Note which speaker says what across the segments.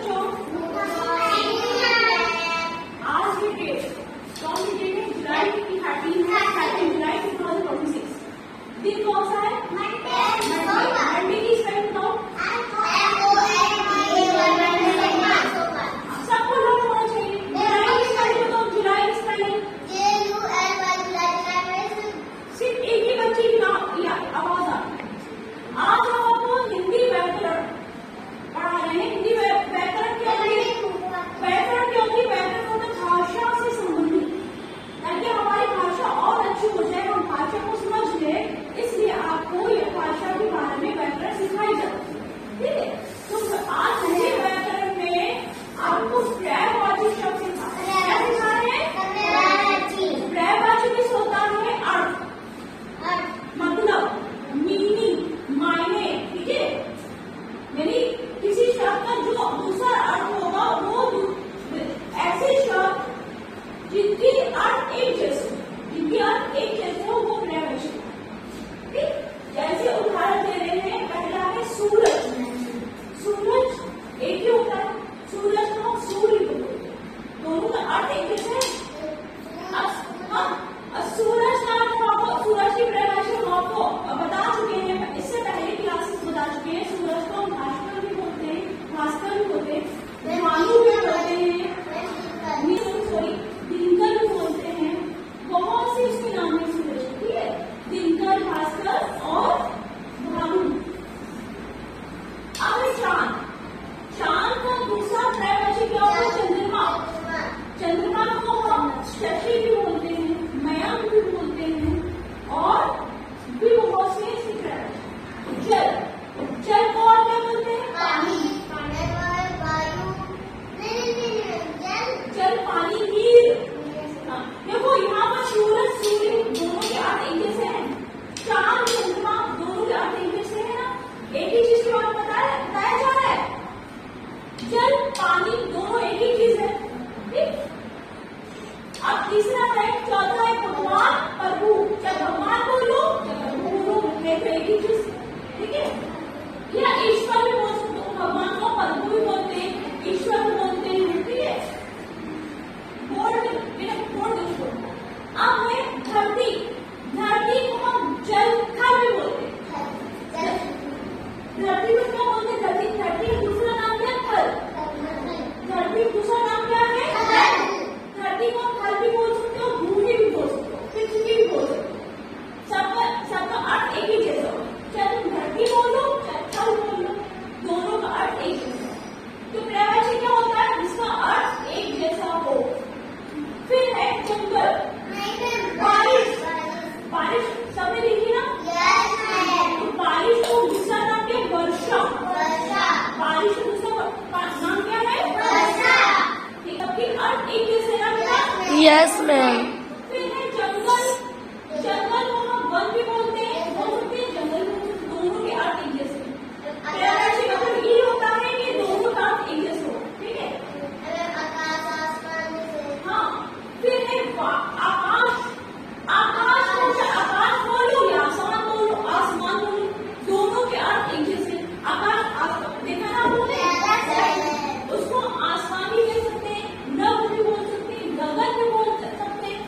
Speaker 1: बच्चों, आज की डेट कौन सी डेट है? जुलाई की 13 जुलाई 2026। दिन कौन सा है? मंडे की स्पेलिंग बताओ। सबको लर्न होना चाहिए। जुलाई की स्पेलिंग बताओ। जुलाई की स्पेलिंग सिर्फ एक ही बच्चे की आवाज आती है। आज हम आपको हिंदी व्याकरण पढ़ा रहे हैं। हिंदी व्याकरण क्या है? व्याकरण क्योंकि व्याकरण होता है भाषा से संबंधित, ताकि हमारी भाषा और अच्छी हो जाए, हम भाषा को समझ ले, इसलिए आपको ये भाषा के बारे में व्याकरण सिखाई जाती है। ठीक है, तो आज हिंदी व्याकरण में आपको पर्यायवाची शब्द सिखा रहे हैं। पर्यायवाची किस होता है? अर्थ, मतलब, मीनिंग, मायने। ठीक है, यानी किसी शब्द का जो दूसरा अर्थ होगा वो ऐसे शब्द जिनकी अर्थ एक जैसे हो वो पर्यायवाची। ठीक, जैसे उदाहरण दे रहे हैं, पहला है सूरज। सूरज एक ही होता है, सूरज को हम सूर्य बोलते हैं, दोनों का अर्थ एक जैसे है। सूरज का अर्थ सूरज की पर्यायवाची हम आपको बता चुके हैं, इससे पहले क्लासेस बता चुके हैं। सूरज को हम भास्कर भी बोलते हैं, भास्कर भी बोलते हैं, भानु भी बोलते हैं, दिनकर भी बोलते हैं। बहुत से इसके नाम है सूरज। ठीक है, दिनकर, भास्कर और भानु। अब है चांद। चांद का दूसरा पर्यायवाची क्या होता है? चंद्रमा। चंद्रमा को हम शशि भी बोलते हैं, मयंक भी बोलते हैं और भी बहुत से इसके पर्यायवाची। जल को और क्या बोलते हैं? जल, पानी, नीर। देखो यहाँ पर सूर्य दोनों के अर्थ एक जैसे हैं, चांद, चंद्रमा दोनों के अर्थ एक जैसे हैं ना। एक ही चीज के बारे में बताया जा रहा है। जल, पानी दोनों एक ही चीज है। ठीक, अब तीसरा है, चौथा है भगवान, प्रभु। क्या भगवान बोलो, एक ही चीज। ठीक है, या ईश्वर भी बोल सकते हो, भगवान को प्रभु भी बोलते हैं, ईश्वर भी बोलते हैं। ठीक है, अब है धरती। धरती को हम जल थल भी बोलते हैं। धरती को क्या बोलते हैं? धरती का दूसरा नाम क्या है? थल। धरती दूसरा नाम क्या है? धरती को थल भी बोल सकते हो, भूमि भी बोल सकते हो, पृथ्वी भी बोल सकते हो। सबका अर्थ एक ही जैसा हो, चाहे तुम धरती बोलो चाहे थल बोलो, दोनों का अर्थ एक जैसा। तो पर्यायवाची क्या होता है? जिसका अर्थ एक जैसा हो। फिर है जंगल। बारिश सबने देखी ना? तो बारिश को दूसरा नाम क्या? वर्षा। बारिश को दूसरा नाम क्या है? ठीक है, फिर अर्थ एक जैसे ना बेटा?
Speaker 2: Yes ma'am.
Speaker 1: फिर है जंगल। जंगल को हम वन भी बोल सकते हैं, जंगल दोनों के अर्थ एक जैसे। पर्यायवाची का मतलब ये होता है कि दोनों का अर्थ एक जैसे हो। ठीक है, हाँ। फिर है आकाश। आकाश बोलो या आसमान बोलो, आसमान बोलो, दोनों के अर्थ एक जैसे। आकाश देखा ना आपने? उसको आसमान भी कह सकते हैं, नभ भी बोल सकते हैं, गगन भी बोल सकते हैं,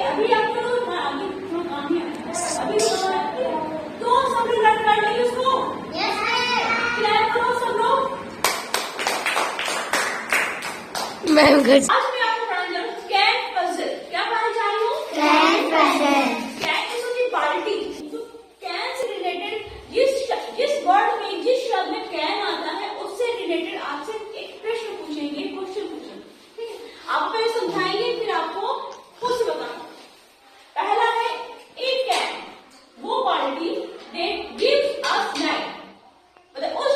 Speaker 1: अभी आपको अभी तो सब लोग लर्न कर लेंगे उसको। क्लैप करो सब लोग।
Speaker 2: मैम घर
Speaker 1: आज मैं आपको पढ़ाने जा रही हूँ कैन पजल। क्या पढ़ाने जा रही हूँ?
Speaker 2: Can puzzle.
Speaker 1: कैन इज होती बाल्टी। तो कैन से रिलेटेड जिस वर्ड में जिस शब्द में कैन आता है उससे रिलेटेड आपसे एक प्रश्न पूछेंगे, क्वेश्चन पूछेंगे। ठीक है, आप पहले समझाएंगे फिर आपको खुद से बताना। पहला है एक कैन, वो बाल्टी that gives us light। मतलब उस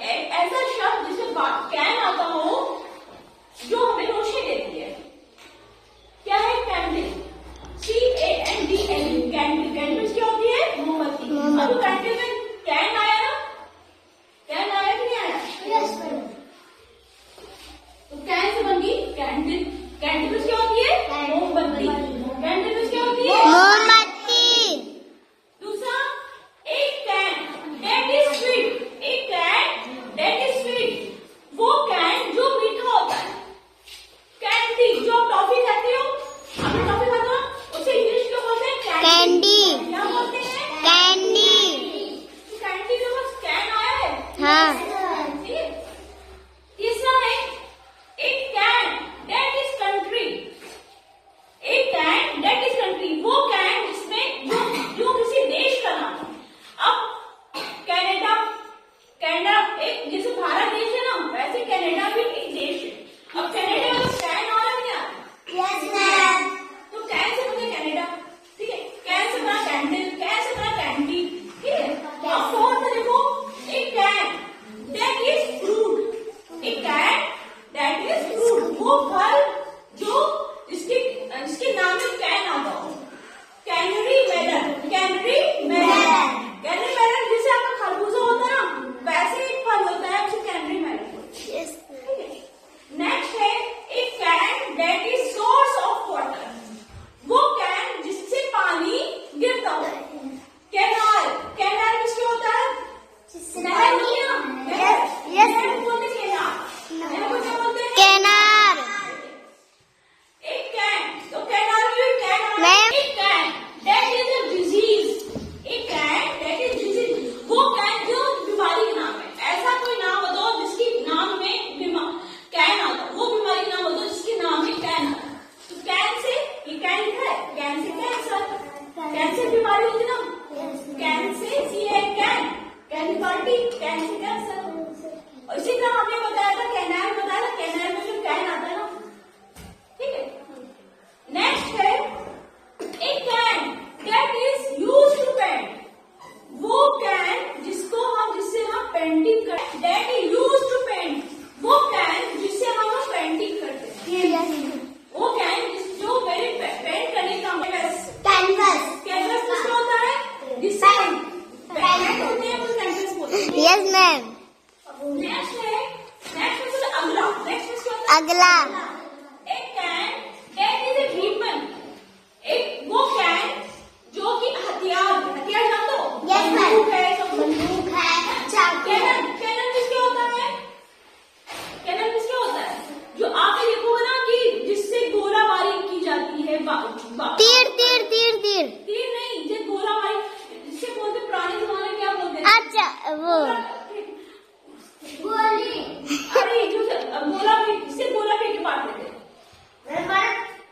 Speaker 1: ऐसा शब्द जिसमें कैन आता हो जो हमें रोशनी देती है। क्या है? कैंडल। CANDLE। कैंडल। कैंडल क्या होती है? मोमबत्ती। अभी कैंडल में कैन आया ना? कैन आया कि नहीं आया?
Speaker 2: Yes ma'am.
Speaker 1: तो कैन से बन गई कैंडल। कैंडल क्या होती है? मोमबत्ती। कैंडल क्या होती है?
Speaker 2: मोमबत्ती।
Speaker 1: दूसरा एक कैन दैट इज स्वीट। एक कैन दैट इज स्वीट, वो कैन जो मीठा होता है। कैंडी, जो टॉफी खाते हो, आपने टॉफी खाते हो, उसे इंग्लिश में बोलते हैं
Speaker 2: कैंडी।
Speaker 1: क्या बोलते हैं?
Speaker 2: कैंडी।
Speaker 1: तो कैंडी के पास कैन आया है।
Speaker 2: हाँ।
Speaker 1: ठीक है। तीसरा है एक कैन दैट इज कंट्री। एक कैन दैट इज कंट्री, वो कैन जिसमें जो किसी देश का नाम है। अब कनाडा, कनाडा एक जैसे भारत देश है ना, वैसे कनाडा भी एक देश है। अब कनाडा में कैन आ रहा है क्या?
Speaker 2: Yes ma'am.
Speaker 1: तो कैन से बना कनाडा। ठीक है, कैन से बना कैंडल, कैन से बना कैंडी। ठीक है। अब फोर्थ में देखो एक कैन दैट इज फ्रूट। एक कैन दैट इज फ्रूट, वो फल जो जिसके नाम में कैन आता हो। Canary melon. Canary melon. Canary melon जैसे आपका खरबूजा होता है ना, वैसे एक फल होता है, उसे कैनरी मेलन बोलते हैं।
Speaker 2: यस।
Speaker 1: नेक्स्ट है एक can that is source of water. वो कैन जिससे पानी गिरता हो। कैनाल। कैनाल किसके होता है? नहर होती है ना? नहर।
Speaker 2: Yes.
Speaker 1: नहर को बोलते हैं कैनाल। नहर को क्या बोलते हैं?
Speaker 2: कैनार।
Speaker 1: एक कैन, तो कैनाल में भी कैन आ रहा है।
Speaker 2: मैम।
Speaker 1: एक can that is a disease. एक कैन दैट इज डिजीज, वो कैन जो बीमारी का नाम है। ऐसा कोई नाम बताओ जिसके नाम में कैन आता हो, वो बीमारी का नाम बताओ जिसके नाम में कैन आता है। तो कैन से ये कैन लिखा है, कैन से कैंसर। कैंसर बीमारी होती है ना, can say can, can party, can say cancer. और इसी तरह हमने बताया था कैनाल, बताया था कैनाल में जो कैन आता है ना। ठीक है। नेक्स्ट है एक can that is used to paint. वो कैन जिससे हम पेंटिंग करते, that is used to paint. वो कैन जिससे हम पेंटिंग करते हैं। वो कैन जो मेरे पेंट करने का
Speaker 2: कैनवस।
Speaker 1: कैनवस किसका होता है? जिससे पेंट होते हैं वो कैनवस बोलते हैं।
Speaker 2: Yes ma'am.
Speaker 1: नेक्स्ट है अगला। नेक्स्ट क्या होता है?
Speaker 2: अगला।
Speaker 1: एक can that is a weapon. एक वो कैन जो कि हथियार जानते हो?
Speaker 2: Yes, ma'am.
Speaker 1: बंदूक है, तो
Speaker 2: बंदूक है, चाकू।
Speaker 1: कैनन। कैनन किसके होता है? कैनन किसके होता है? जो आपने देखोगे ना कि जिससे गोलाबारी की जाती है।
Speaker 2: तीर तीर तीर तीर।
Speaker 1: तीर नहीं, जो गोलाबारी जिससे बोलते पुराने जमाने में क्या बोलते हैं?
Speaker 2: अच्छा वो
Speaker 1: गोली। अरे जो गोला इससे गोला फेंक के मारते थे।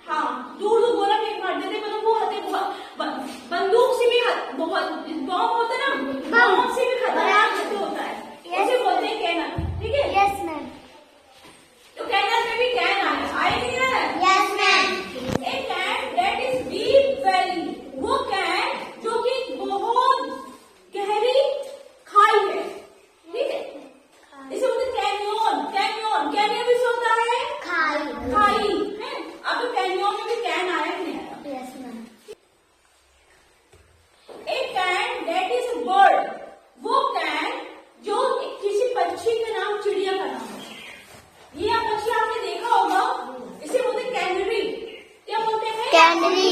Speaker 1: हाँ, दूर दूर गोला फेंक मारते थे। मतलब वो बंदूक से भी बहुत बॉम्ब होता है ना, बॉम्ब से भी खतरनाक शस्त्र होता है। उसे बोलते हैं कैनन। ठीक है।
Speaker 2: Yes ma'am.
Speaker 1: तो कैनन में भी कैन आया कि नहीं आया?
Speaker 2: Yes ma'am.
Speaker 1: एक can that is deep valley. वो कैन जो कि बहुत गहरी खाई है। ठीक है। इसे बोलते कैनियन। कैनियन कैनियन भी होता है खाई है। अब कैनियन में भी कैन आया कि नहीं आया?
Speaker 2: Yes ma'am.
Speaker 1: एक कैन दैट इज बर्ड। वो कैन जो किसी पक्षी का नाम, चिड़िया का नाम है। ये पक्षी आपने देखा होगा, इसे बोलते कैनरी। क्या बोलते हैं?
Speaker 2: कैनरी।